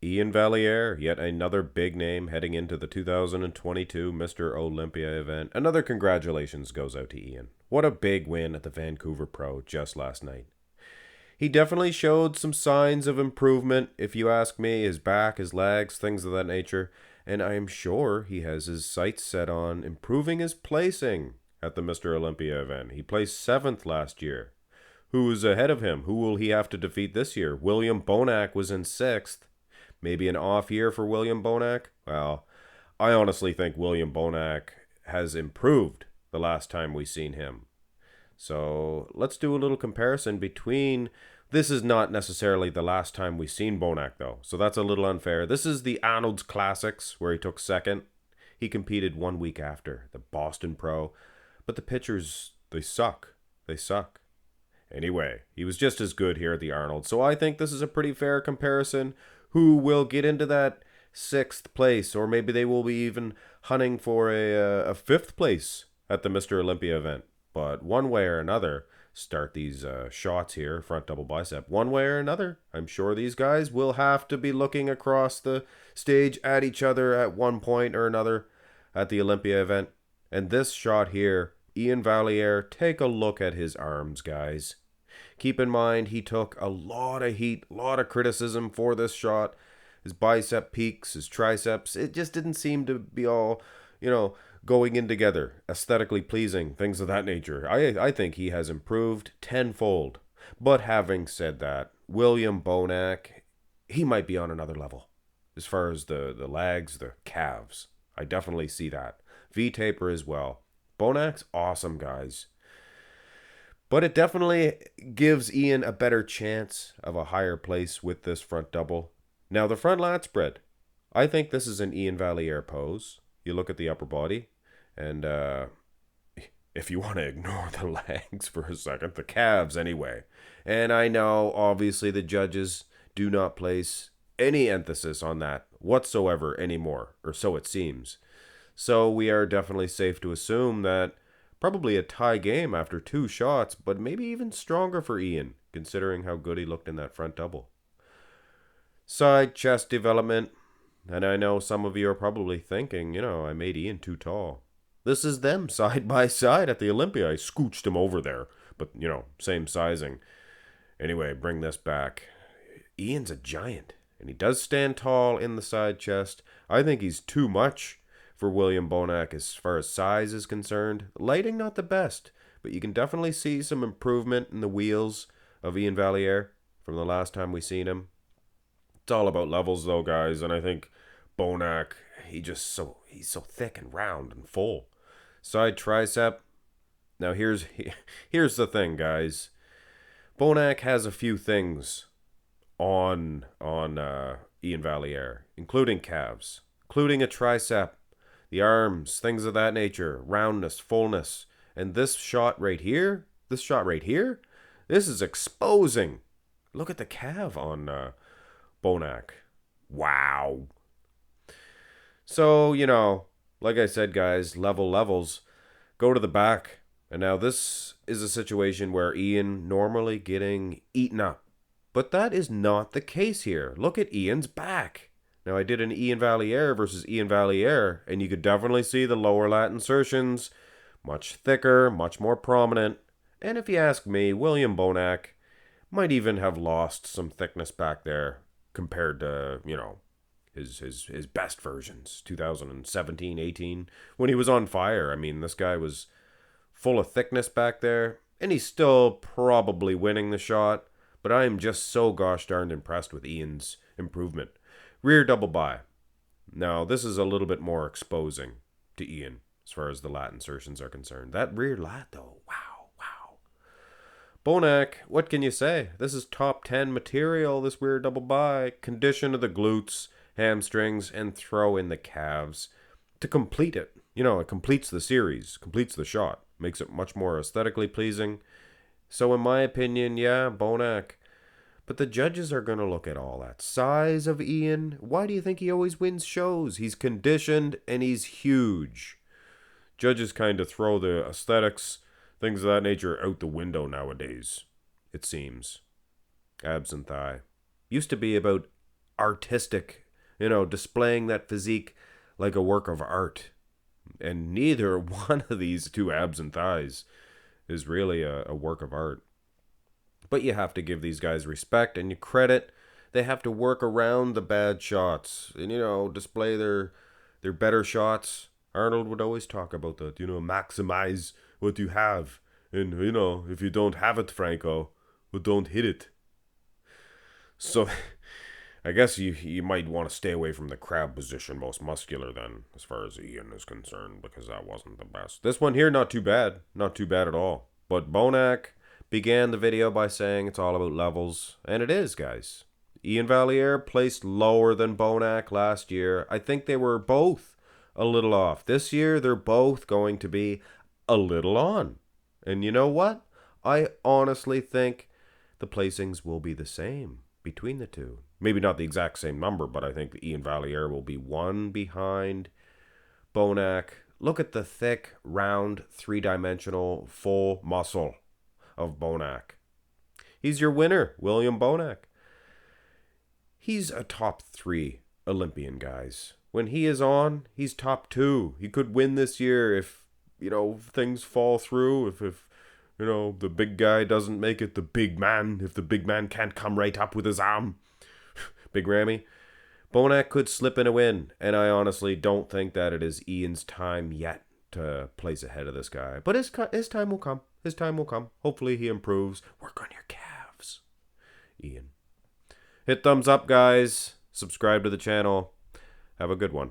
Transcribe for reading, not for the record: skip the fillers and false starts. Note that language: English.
Iain Valliere, yet another big name heading into the 2022 Mr. Olympia event. Another congratulations goes out to Iain. What a big win at the Vancouver Pro just last night. He definitely showed some signs of improvement, if you ask me, his back, his legs, things of that nature, and I am sure he has his sights set on improving his placing at the Mr. Olympia event. He placed 7th last year. Who is ahead of him? Who will he have to defeat this year? William Bonac was in 6th. Maybe an off year for William Bonac? Well, I honestly think William Bonac has improved the last time we seen him. So let's do a little comparison between. This is not necessarily the last time we've seen Bonac, though, so that's a little unfair. This is the Arnold Classics, where he took 2nd. He competed 1 week after, the Boston Pro. But the pitchers, they suck. They suck. Anyway, he was just as good here at the Arnold, so I think this is a pretty fair comparison. Who will get into that 6th place, or maybe they will be even hunting for a 5th place at the Mr. Olympia event. But one way or another, start these shots here, front double bicep. One way or another, I'm sure these guys will have to be looking across the stage at each other at one point or another at the Olympia event. And this shot here, Iain Valliere, take a look at his arms, guys. Keep in mind, he took a lot of heat, a lot of criticism for this shot. His bicep peaks, his triceps, it just didn't seem to be all, going in together, aesthetically pleasing, things of that nature. I think he has improved tenfold. But having said that, William Bonac, he might be on another level. As far as the legs, the calves, I definitely see that. V-taper as well. Bonac's awesome, guys. But it definitely gives Iain a better chance of a higher place with this front double. Now, the front lat spread. I think this is an Iain Valliere pose. You look at the upper body, and if you want to ignore the legs for a second, the calves anyway. And I know, obviously, the judges do not place any emphasis on that whatsoever anymore, or so it seems. So we are definitely safe to assume that probably a tie game after 2 shots, but maybe even stronger for Iain, considering how good he looked in that front double. Side chest development. And I know some of you are probably thinking, I made Iain too tall. This is them side by side at the Olympia. I scooched him over there, but, same sizing. Anyway, bring this back. Iain's a giant, and he does stand tall in the side chest. I think he's too much for William Bonac as far as size is concerned. Lighting not the best, but you can definitely see some improvement in the wheels of Iain Valliere from the last time we seen him. It's all about levels though, guys, and I think Bonac, he's so thick and round and full. Side tricep. Now here's the thing, guys. Bonac has a few things on Iain Valliere, including calves, including a tricep, the arms, things of that nature, roundness, fullness. And this shot right here, this is exposing. Look at the calf on Bonac. Wow. So, like I said, guys, levels. Go to the back. And now this is a situation where Iain normally getting eaten up. But that is not the case here. Look at Iain's back. Now, I did an Iain Valliere versus Iain Valliere, and you could definitely see the lower lat insertions. Much thicker, much more prominent. And if you ask me, William Bonac might even have lost some thickness back there compared to, his best versions, 2017, 18, when he was on fire. I mean, this guy was full of thickness back there, and he's still probably winning the shot, but I am just so gosh darned impressed with Iain's improvement. Rear double bi. Now, this is a little bit more exposing to Iain as far as the lat insertions are concerned. That rear lat, though, wow. Bonac, what can you say? This is top 10 material, this rear double bi. Condition of the glutes, hamstrings, and throw in the calves to complete it. It completes the series, completes the shot, makes it much more aesthetically pleasing. So in my opinion, yeah, Bonac. But the judges are going to look at all that. Size of Iain. Why do you think he always wins shows? He's conditioned and he's huge. Judges kind of throw the aesthetics, things of that nature, out the window nowadays, it seems. Abs and thigh. Used to be about artistic, displaying that physique like a work of art. And neither one of these two abs and thighs is really a work of art. But you have to give these guys respect and you credit. They have to work around the bad shots and, display their better shots. Arnold would always talk about that, maximize what you have. And, if you don't have it, Franco, well, don't hit it. So I guess you might want to stay away from the crab position, most muscular then, as far as Iain is concerned, because that wasn't the best. This one here, not too bad. Not too bad at all. But Bonac began the video by saying it's all about levels, and it is, guys. Iain Valliere placed lower than Bonac last year. I think they were both a little off. This year, they're both going to be a little on. And you know what? I honestly think the placings will be the same between the two. Maybe not the exact same number, but I think Iain Valliere will be one behind Bonac. Look at the thick, round, three-dimensional, full muscle of Bonac. He's your winner, William Bonac. He's a top 3 Olympian, guys. When he is on, he's top 2. He could win this year if, things fall through, if the big guy doesn't make it, if the big man can't come right up with his arm. Big Rammy. Bonac could slip in a win, and I honestly don't think that it is Iain's time yet to place ahead of this guy. But his time will come. His time will come. Hopefully he improves. Work on your calves, Iain. Hit thumbs up, guys. Subscribe to the channel. Have a good one.